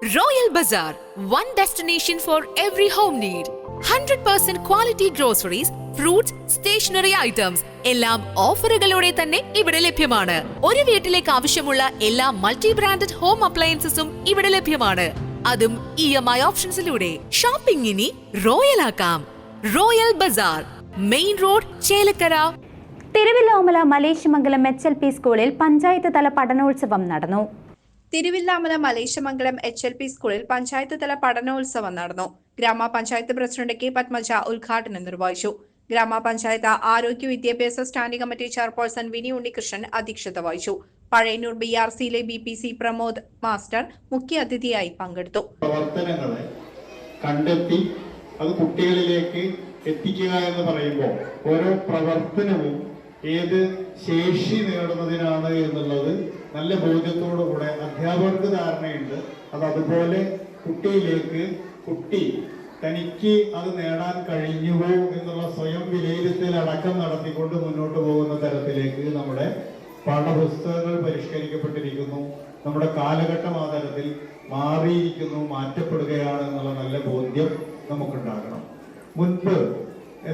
Royal Bazaar, one destination for every home need. 100% quality groceries, fruits, stationery items എല്ലാം ഓഫറുകളോടെ തന്നെ ഇവിടെ ലഭ്യമാണ്. ഒരു വീട്ടിലേക്ക് ആവശ്യമുള്ള എല്ലാ മൾട്ടി ബ്രാൻഡഡ് ഹോം അപ്ലയൻസസും ഇവിടെ ലഭ്യമാണ്. അതും EMI ഓപ്ഷൻസിലൂടെ. ഷോപ്പിംഗ് ഇനി റോയൽ ആക്കാം. Royal bazaar, main road, Chelakkara. Thiruvilwamala Maleshamangalam HLP സ്കൂളിൽ പഞ്ചായത്ത് തല പഠനോത്സവം നടന്നു. തിരുവില്ലാമല മലേശമംഗലം HLP സ്കൂളിൽ പഞ്ചായത്ത് തല പഠനോത്സവം നടന്നു. ഗ്രാമപഞ്ചായത്ത് പ്രസിഡന്റ് K. പത്മജ ഉദ്ഘാടനം നിർവഹിച്ചു. ഗ്രാമപഞ്ചായത്ത് ആരോഗ്യ വിദ്യാഭ്യാസ സ്റ്റാൻഡിംഗ് കമ്മിറ്റി ചെയർപേഴ്സൺ വിനി ഉണ്ണികൃഷ്ണൻ അധ്യക്ഷത വഹിച്ചു. പഴയന്നൂർ BRCയിലെ BPC പ്രമോദ് മാസ്റ്റർ മുഖ്യ അതിഥിയായി പങ്കെടുത്തു. പ്രവർത്തനങ്ങളെ കണ്ടെത്തി അത് കുട്ടികളിലേക്ക് എത്തിക്കുക എന്ന് പറയുമ്പോൾ ഓരോ പ്രവർത്തനവും ഏത് ശേഷി നേടുന്നതിനാണ് എന്നുള്ളത് നല്ല ബോധ്യത്തോടുകൂടെ അധ്യാപകർക്ക് ധാരണയുണ്ട്. അതുപോലെ കുട്ടിയിലേക്ക് കുട്ടി തനിക്ക് അത് നേടാൻ കഴിഞ്ഞുവോ എന്നുള്ള സ്വയം വിലയിരുത്തൽ അടക്കം നടത്തിക്കൊണ്ട് മുന്നോട്ട് പോകുന്ന തരത്തിലേക്ക് നമ്മുടെ പാഠപുസ്തകങ്ങൾ പരിഷ്കരിക്കപ്പെട്ടിരിക്കുന്നു. നമ്മുടെ കാലഘട്ടം ആ തരത്തിൽ മാറിയിരിക്കുന്നു, മാറ്റപ്പെടുകയാണ് എന്നുള്ള നല്ല ബോധ്യം നമുക്കുണ്ടാകണം. മുൻപ്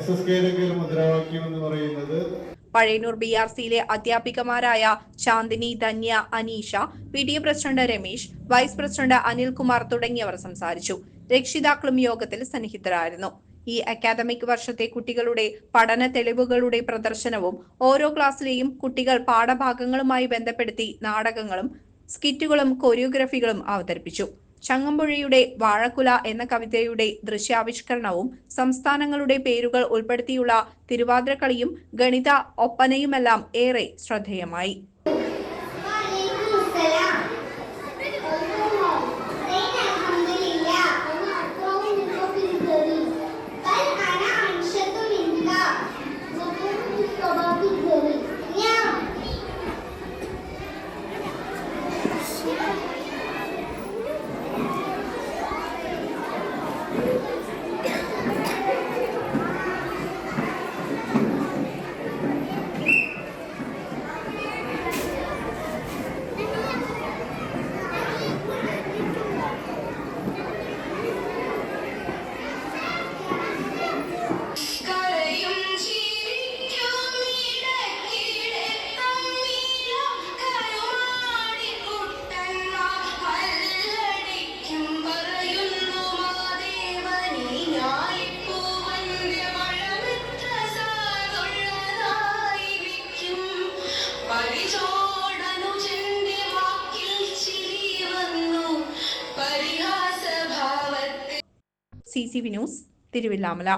SSKയുടെ മുദ്രാവാക്യം എന്ന് പറയുന്നത് പഴയന്നൂർ BRCയിലെ അധ്യാപികമാരായ Chandini, Dhanya, Aneesha, PTA president Ramesh, vice president Anilkumar തുടങ്ങിയവർ സംസാരിച്ചു. രക്ഷിതാക്കളും യോഗത്തിൽ സന്നിഹിതരായിരുന്നു. ഈ അക്കാദമിക് വർഷത്തെ കുട്ടികളുടെ പഠന തെളിവുകളുടെ പ്രദർശനവും ഓരോ ക്ലാസ്സിലെയും കുട്ടികൾ പാഠഭാഗങ്ങളുമായി ബന്ധപ്പെടുത്തി നാടകങ്ങളും സ്കിറ്റുകളും കൊറിയോഗ്രഫികളും അവതരിപ്പിച്ചു. ചങ്ങമ്പുഴയുടെ വാഴക്കുല എന്ന കവിതയുടെ ദൃശ്യാവിഷ്കരണവും സംസ്ഥാനങ്ങളുടെ പേരുകൾ ഉൾപ്പെടുത്തിയുള്ള തിരുവാതിരക്കളിയും ഗണിത ഒപ്പനയുമെല്ലാം ഏറെ ശ്രദ്ധേയമായി. CCV news, Thiruvilwamala.